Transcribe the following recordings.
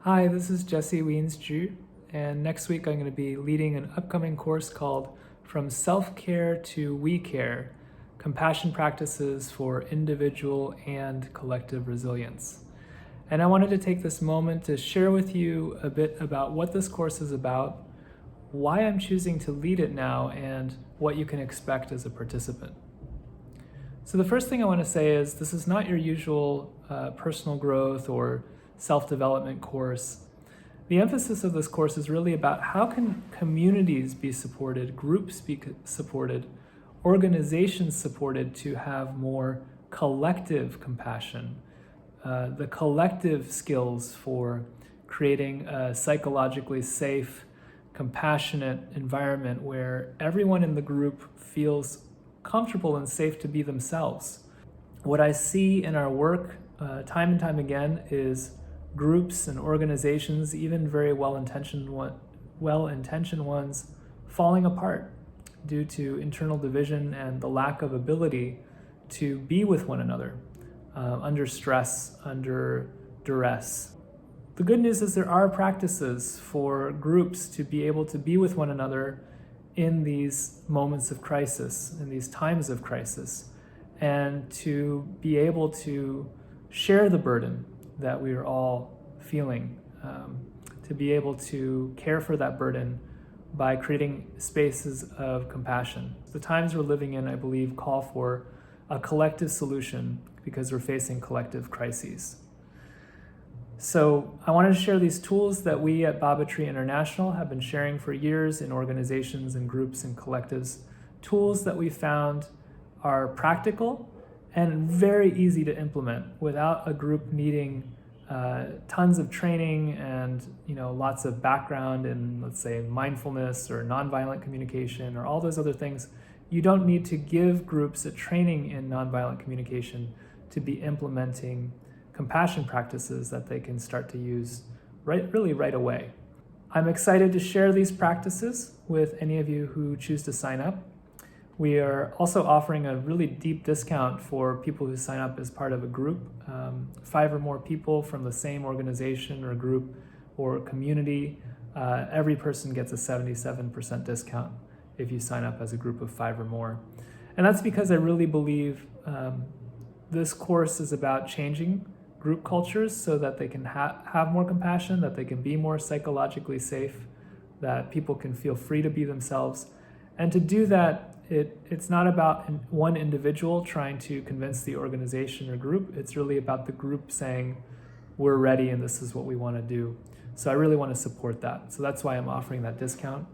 Hi, this is Jesse Wiens-Ju, and next week I'm going to be leading an upcoming course called From Self-Care to We Care, Compassion Practices for Individual and Collective Resilience. And I wanted to take this moment to share with you a bit about what this course is about, why I'm choosing to lead it now, and what you can expect as a participant. So the first thing I want to say is this is not your usual personal growth or self-development course. The emphasis of this course is really about how can communities be supported, groups be supported, organizations supported to have more collective compassion, the collective skills for creating a psychologically safe, compassionate environment where everyone in the group feels comfortable and safe to be themselves. What I see in our work time and time again is groups and organizations, even very well-intentioned ones, falling apart due to internal division and the lack of ability to be with one another under stress, under duress. The good news is there are practices for groups to be able to be with one another in these moments of crisis, in these times of crisis, and to be able to share the burden that we are all feeling, to be able to care for that burden by creating spaces of compassion. The times we're living in, I believe, call for a collective solution because we're facing collective crises. So I wanted to share these tools that we at Baba Tree International have been sharing for years in organizations and groups and collectives, tools that we found are practical and very easy to implement without a group needing tons of training and lots of background in, let's say, mindfulness or nonviolent communication or all those other things. You don't need to give groups a training in nonviolent communication to be implementing compassion practices that they can start to use really right away. I'm excited to share these practices with any of you who choose to sign up. We are also offering a really deep discount for people who sign up as part of a group. 5 or more people from the same organization or group or community. Every person gets a 77% discount if you sign up as a group of 5 or more. And that's because I really believe this course is about changing group cultures so that they can have more compassion, that they can be more psychologically safe, that people can feel free to be themselves. And to do that, it's not about one individual trying to convince the organization or group. It's really about the group saying, we're ready and this is what we want to do. So I really want to support that. So that's why I'm offering that discount.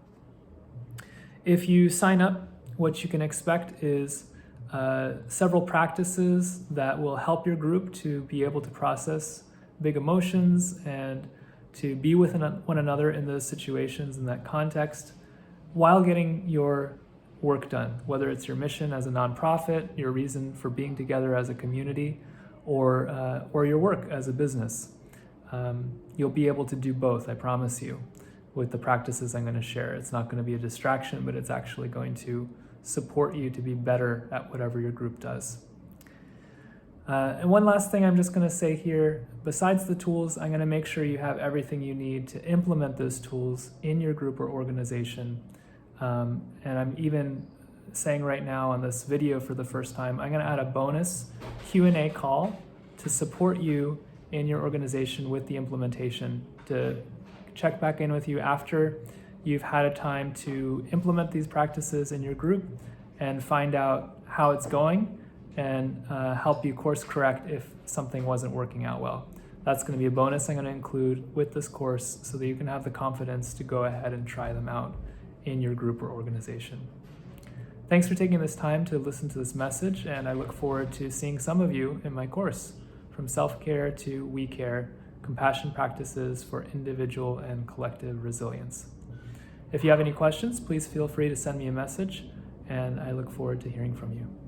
If you sign up, what you can expect is several practices that will help your group to be able to process big emotions and to be with one another in those situations, in that context, while getting your work done, whether it's your mission as a nonprofit, your reason for being together as a community, or your work as a business. You'll be able to do both, I promise you, with the practices I'm going to share. It's not going to be a distraction, but it's actually going to support you to be better at whatever your group does. And one last thing I'm just going to say here, besides the tools, I'm going to make sure you have everything you need to implement those tools in your group or organization. And I'm even saying right now on this video for the first time, I'm going to add a bonus Q&A call to support you in your organization with the implementation, to check back in with you after you've had a time to implement these practices in your group and find out how it's going and help you course correct if something wasn't working out well. That's going to be a bonus I'm going to include with this course so that you can have the confidence to go ahead and try them out in your group or organization. Thanks for taking this time to listen to this message, and I look forward to seeing some of you in my course, From Self-Care to We Care, Compassion Practices for Individual and Collective Resilience. If you have any questions, please feel free to send me a message, and I look forward to hearing from you.